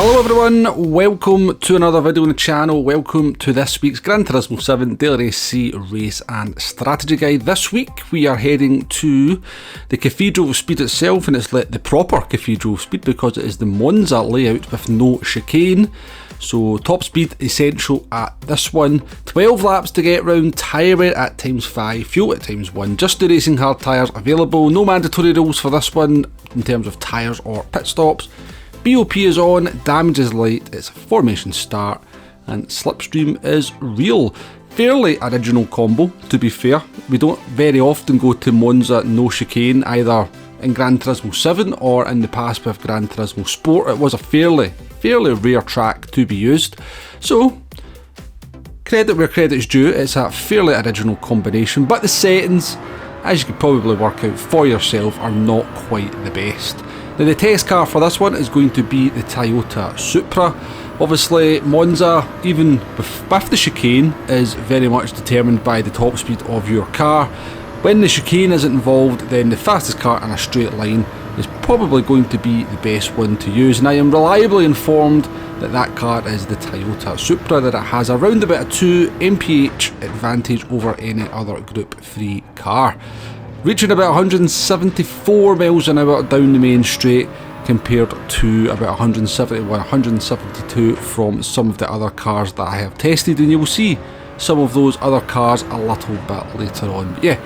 Hello everyone, welcome to another video on the channel. Welcome to this week's Gran Turismo 7 Daily Race C race and strategy guide. This week we are heading to the Cathedral of Speed itself, and it's the proper Cathedral of Speed because it is the Monza layout with no chicane. So top speed essential at this one. 12 laps to get round, tyre wear at ×5, fuel at ×1, just the racing hard tyres available. No mandatory rules for this one in terms of tyres or pit stops. BOP is on, damage is light, it's a formation start, and slipstream is real. Fairly original combo, to be fair. We don't very often go to Monza no chicane, either in Gran Turismo 7 or in the past with Gran Turismo Sport. It was a fairly rare track to be used. So, credit where credit's due, it's a fairly original combination, but the settings, as you can probably work out for yourself, are not quite the best. Now the test car for this one is going to be the Toyota Supra. Obviously Monza, even with the chicane, is very much determined by the top speed of your car. When the chicane isn't involved, then the fastest car in a straight line is probably going to be the best one to use, and I am reliably informed that that car is the Toyota Supra, that it has around about a 2 mph advantage over any other Group 3 car. Reaching about 174 miles an hour down the main straight compared to about 171, 172 from some of the other cars that I have tested, and you'll see some of those other cars a little bit later on. But yeah,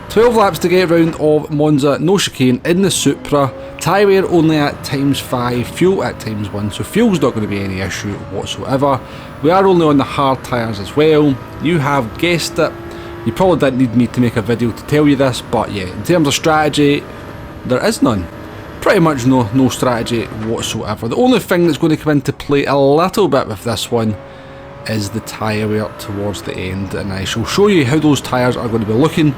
12 laps to get round of Monza, no chicane in the Supra, tyre wear only at ×5, fuel at ×1, so fuel's not going to be any issue whatsoever. We are only on the hard tyres as well. You have guessed it. You probably didn't need me to make a video to tell you this, but yeah, in terms of strategy, there is none. Pretty much no strategy whatsoever. The only thing that's going to come into play a little bit with this one is the tyre wear towards the end, and I shall show you how those tyres are going to be looking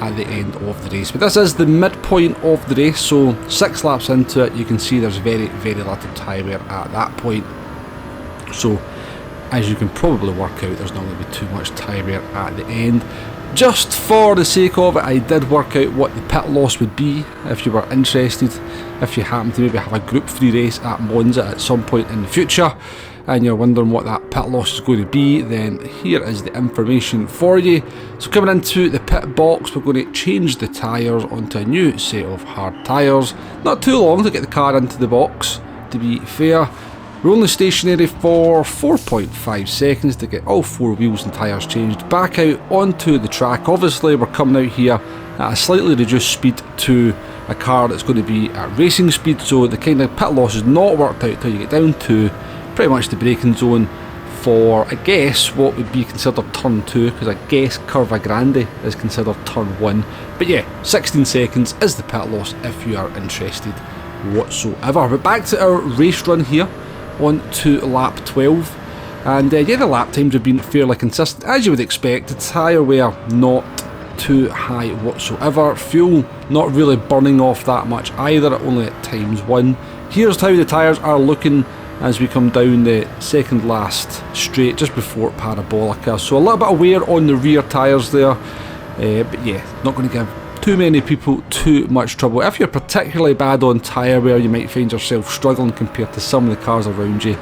at the end of the race. But this is the midpoint of the race, so 6 laps into it, you can see there's very little tyre wear at that point. So as you can probably work out, there's not going to be too much tyre wear at the end. Just for the sake of it, I did work out what the pit loss would be if you were interested. If you happen to maybe have a Group 3 race at Monza at some point in the future and you're wondering what that pit loss is going to be, then here is the information for you. So coming into the pit box, we're going to change the tyres onto a new set of hard tyres. Not too long to get the car into the box, to be fair. We're only stationary for 4.5 seconds to get all 4 wheels and tyres changed back out onto the track. Obviously we're coming out here at a slightly reduced speed to a car that's going to be at racing speed, so the kind of pit loss is not worked out until you get down to pretty much the braking zone for, I guess, what would be considered turn 2, because I guess Corvette Gr3 is considered turn 1. But yeah, 16 seconds is the pit loss if you are interested whatsoever. But back to our race run here, on to lap 12, and yeah, the lap times have been fairly consistent as you would expect. The tyre wear not too high whatsoever, fuel not really burning off that much either, only at ×1. Here's how the tyres are looking as we come down the second last straight just before Parabolica, so a little bit of wear on the rear tyres there, but yeah, not going to give too many people too much trouble. If you're particularly bad on tyre wear, you might find yourself struggling compared to some of the cars around you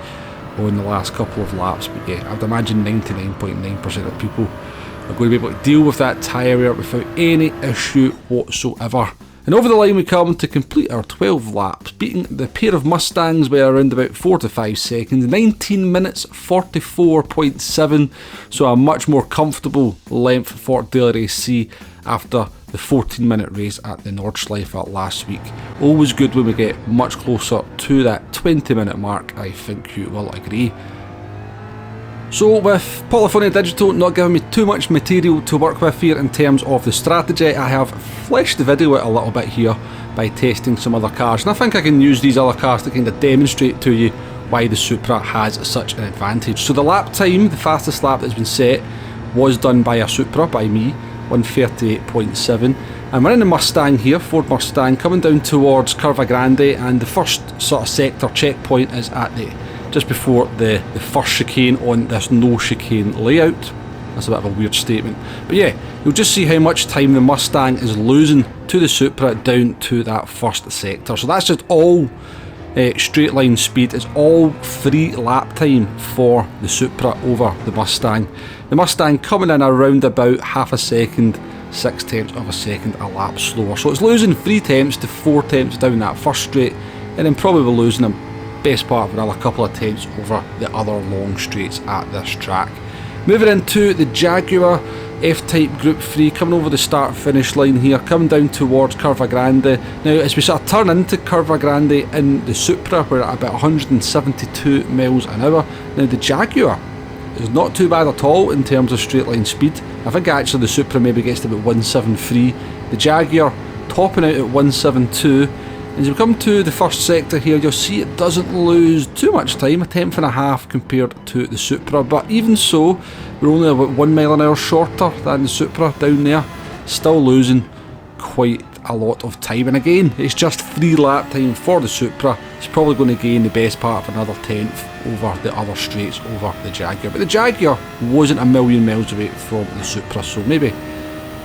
on the last couple of laps, but yeah, I'd imagine 99.9% of people are going to be able to deal with that tyre wear without any issue whatsoever. And over the line we come to complete our 12 laps, beating the pair of Mustangs by around about 4 to 5 seconds, 19 minutes 44.7, so a much more comfortable length for Daily Race C after the 14-minute race at the Nordschleife last week. Always good when we get much closer to that 20-minute mark, I think you will agree. So with Polyphonia Digital not giving me too much material to work with here in terms of the strategy, I have fleshed the video out a little bit here by testing some other cars, and I think I can use these other cars to kind of demonstrate to you why the Supra has such an advantage. So the lap time, the fastest lap that's been set, was done by a Supra, by me, 138.7, and we're in the Mustang here, Ford Mustang, coming down towards Corvette Gr3, and the first sort of sector checkpoint is at the just before the first chicane on this no chicane layout. That's a bit of a weird statement, but yeah, you'll just see how much time the Mustang is losing to the Supra down to that first sector. So that's just all straight line speed. It's all free lap time for the Supra over the Mustang. The Mustang coming in around about half a second, 6/10 of a second a lap slower. So it's losing 3/10 to 4/10 down that first straight, and then probably losing a best part of another couple of tenths over the other long straights at this track. Moving into the Jaguar F-Type Gr3, coming over the start finish line here, coming down towards Curva Grande. Now as we sort of turn into Curva Grande in the Supra, we're at about 172 miles an hour. Now the Jaguar is not too bad at all in terms of straight line speed. I think actually the Supra maybe gets to about 173. The Jaguar topping out at 172. As we come to the first sector here, you'll see it doesn't lose too much time, 1/10.5 compared to the Supra, but even so, we're only about 1 mile an hour shorter than the Supra down there, still losing quite a lot of time. And again, it's just free lap time for the Supra. It's probably going to gain the best part of another tenth over the other straights over the Jaguar, but the Jaguar wasn't a million miles away from the Supra, so maybe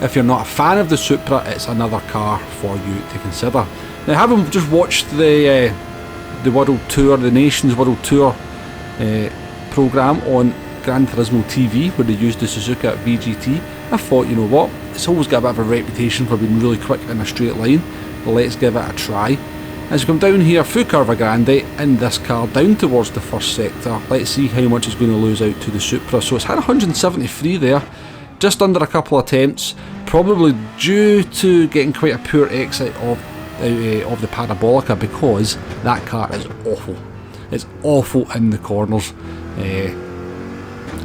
if you're not a fan of the Supra, it's another car for you to consider. Now, having just watched the World Tour, the Nations World Tour programme on Gran Turismo TV, where they used the Suzuki VGT, I thought, you know what, it's always got a bit of a reputation for being really quick in a straight line. Let's give it a try. As we come down here through Curva Grande in this car down towards the first sector, let's see how much it's going to lose out to the Supra. So it's had 173 there, just under a couple of attempts, probably due to getting quite a poor exit of the Parabolica, because that car is awful. It's awful in the corners.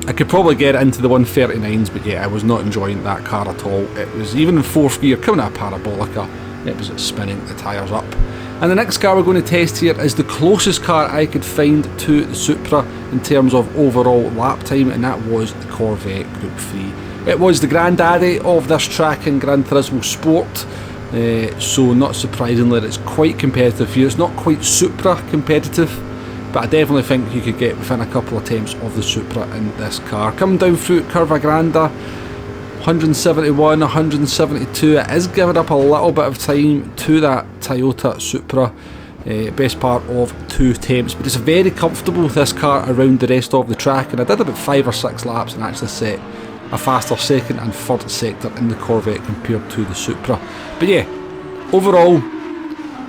I could probably get it into the 139s, but yeah, I was not enjoying that car at all. It was, even in fourth gear, coming at a Parabolica, it was spinning the tyres up. And the next car we're going to test here is the closest car I could find to the Supra in terms of overall lap time, and that was the Corvette Gr3. It was the granddaddy of this track in Gran Turismo Sport. So not surprisingly, it's quite competitive here. It's not quite Supra competitive, but I definitely think you could get within a couple of attempts of the Supra in this car. Coming down through Curva Grande, 171, 172, it is giving up a little bit of time to that Toyota Supra, best part of 2 attempts, but it's very comfortable, this car, around the rest of the track, and I did about 5 or 6 laps and actually set a faster second and third sector in the Corvette compared to the Supra. But yeah, overall,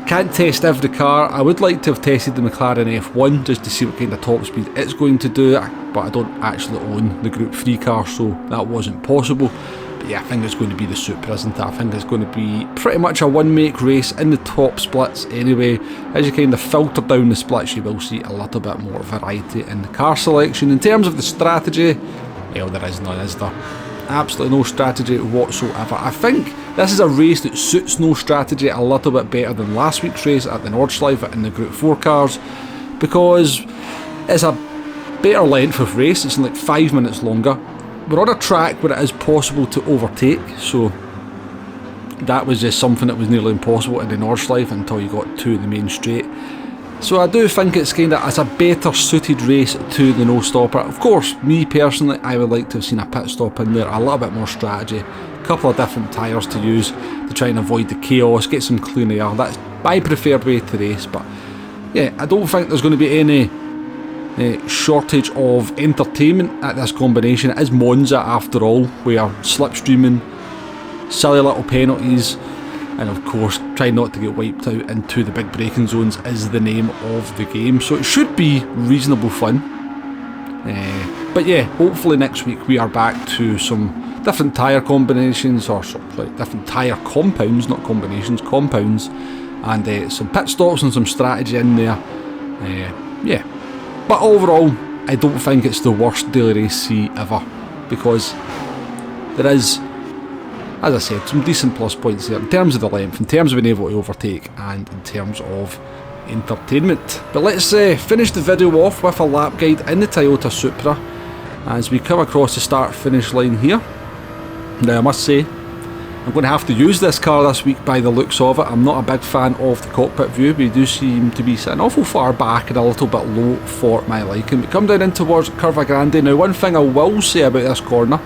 can't test every car. I would like to have tested the McLaren F1 just to see what kind of top speed it's going to do, but I don't actually own the Group 3 car, so that wasn't possible. But yeah, I think it's going to be the Supra, isn't it? I think it's going to be pretty much a one-make race in the top splits anyway. As you kind of filter down the splits, you will see a little bit more variety in the car selection. In terms of the strategy, well, there is none, is there? Absolutely no strategy whatsoever. I think this is a race that suits no strategy a little bit better than last week's race at the Nordschleife in the Group 4 cars, because it's a better length of race. It's like 5 minutes longer. We're on a track where it is possible to overtake, so that was just something that was nearly impossible in the Nordschleife until you got to the main straight. So I do think it's a better suited race to the no stopper. Of course, me personally, I would like to have seen a pit stop in there, a little bit more strategy, a couple of different tyres to use to try and avoid the chaos, get some clean air. That's my preferred way to race. But yeah, I don't think there's going to be any shortage of entertainment at this combination. It is Monza after all, where slipstreaming, silly little penalties, and of course try not to get wiped out into the big braking zones is the name of the game, so it should be reasonable fun. But yeah, hopefully next week we are back to some different tyre combinations, or different tyre compounds, not combinations, compounds, and some pit stops and some strategy in there. Yeah, but overall I don't think it's the worst daily race C ever, because there is, as I said, some decent plus points there in terms of the length, in terms of being able to overtake, and in terms of entertainment. But let's finish the video off with a lap guide in the Toyota Supra as we come across the start finish line here. Now I must say, I'm going to have to use this car this week by the looks of it. I'm not a big fan of the cockpit view. We do seem to be sitting awful far back and a little bit low for my liking. We come down in towards Curva Grande. Now one thing I will say about this corner,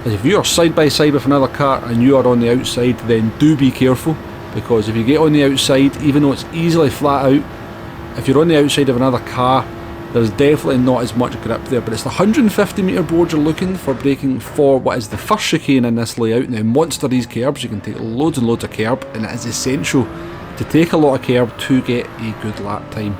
if you are side by side with another car and you are on the outside, then do be careful, because if you get on the outside, even though it's easily flat out, if you're on the outside of another car, there's definitely not as much grip there, but it's the 150 metre board you're looking for braking for what is the first chicane in this layout. Now, monster these curbs, you can take loads and loads of curb, and it is essential to take a lot of curb to get a good lap time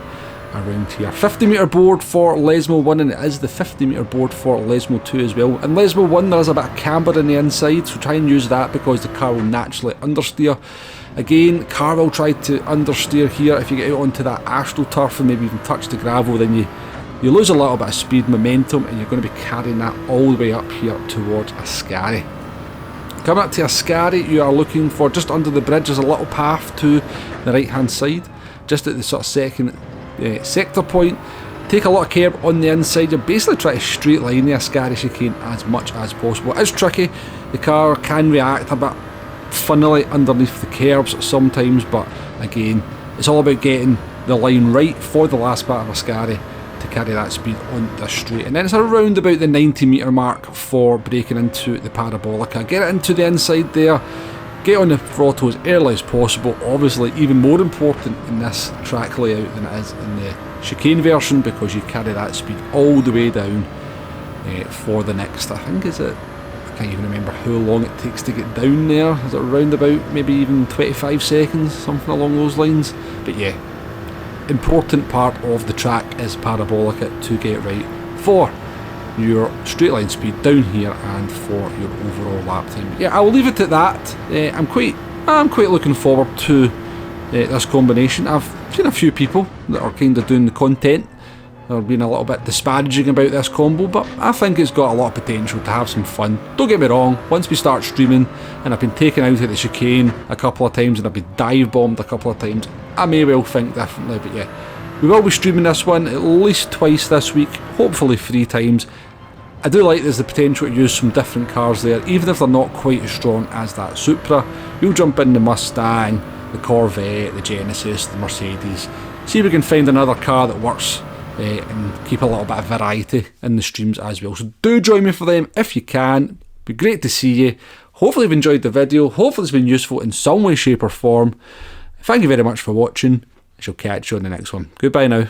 around here. 50 metre board for Lesmo 1, and it is the 50 metre board for Lesmo 2 as well. In Lesmo 1 there is a bit of camber in the inside, so try and use that because the car will naturally understeer. Again, car will try to understeer here. If you get out onto that astroturf and maybe even touch the gravel, then you lose a little bit of speed, momentum, and you're going to be carrying that all the way up here towards Ascari. Coming up to Ascari, you are looking for just under the bridge. There's a little path to the right hand side, just at the sort of second sector point. Take a lot of curb on the inside. You're basically trying to straight line the Ascari chicane as much as possible. It is tricky. The car can react a bit funnily underneath the curbs sometimes, but again, it's all about getting the line right for the last part of Ascari to carry that speed on the straight. And then it's around about the 90 metre mark for braking into the Parabolica. Get it into the inside there, get on the throttle as early as possible. Obviously even more important in this track layout than it is in the chicane version, because you carry that speed all the way down for the next, I think, is it, I can't even remember how long it takes to get down there. Is it around about maybe even 25 seconds, something along those lines? But yeah, important part of the track is Parabolica to get right for your straight line speed down here and for your overall lap time. But yeah, I'll leave it at that. I'm quite looking forward to this combination. I've seen a few people that are kind of doing the content that are being a little bit disparaging about this combo, but I think it's got a lot of potential to have some fun. Don't get me wrong, once we start streaming and I've been taken out of the chicane a couple of times and I've been dive bombed a couple of times, I may well think differently. But yeah, we will be streaming this one at least twice this week, hopefully 3 times. I do like there's the potential to use some different cars there, even if they're not quite as strong as that Supra. We'll jump in the Mustang, the Corvette, the Genesis, the Mercedes, see if we can find another car that works, and keep a little bit of variety in the streams as well. So do join me for them if you can. It'd be great to see you. Hopefully you've enjoyed the video. Hopefully it's been useful in some way, shape or form. Thank you very much for watching. I shall catch you on the next one. Goodbye now.